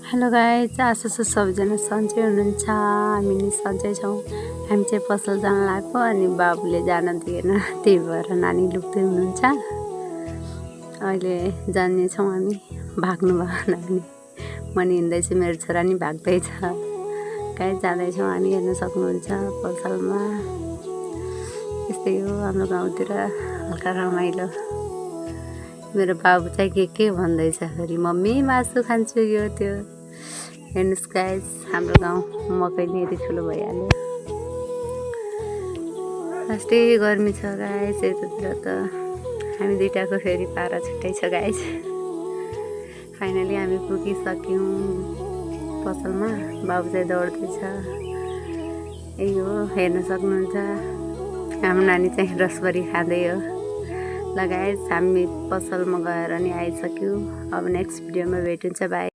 Hello guys, आशा छ सबजना सन्चै हुनुहुन्छ। हामी नि सन्चै छौँ। हामी चाहिँ पसल जान लाग्यो अनि बाबुले जान दिएन, त्यही भएर नानी लुक्दै हुनुहुन्छ। अहिले जानेछौँ हामी। भाग्नु भयो नानी, म नि हिँड्दैछु, मेरो छोरा नि भाग्दैछ। गाइज जाँदैछौँ हामी, हेर्न सक्नुहुन्छ पसलमा। यस्तै हो हाम्रो गाउँतिर हल्का रमाइलो। मेरो बाबु चाहिँ के भन्दैछ फेरि, मम्मी मासु खान्छु यो त्यो। हेर्नुहोस् गाइस, हाम्रो गाउँ मकै नि यति ठुलो भइहाल्यो। अस्ति गर्मी छ गाइस यतातिर त। हामी दुइटाको फेरि पारा छुट्टै छ गाइस। फाइनली हामी पुगिसक्यौँ पसलमा। बाबु चाहिँ दौड्दैछ। यही हो, हेर्न सक्नुहुन्छ हाम्रो नानी चाहिँ रसभरी खाँदै हो। ल गाइस, हामी पसलमा गएर नि आइसक्यौँ। अब नेक्स्ट भिडियोमा भेट हुन्छ। बाई।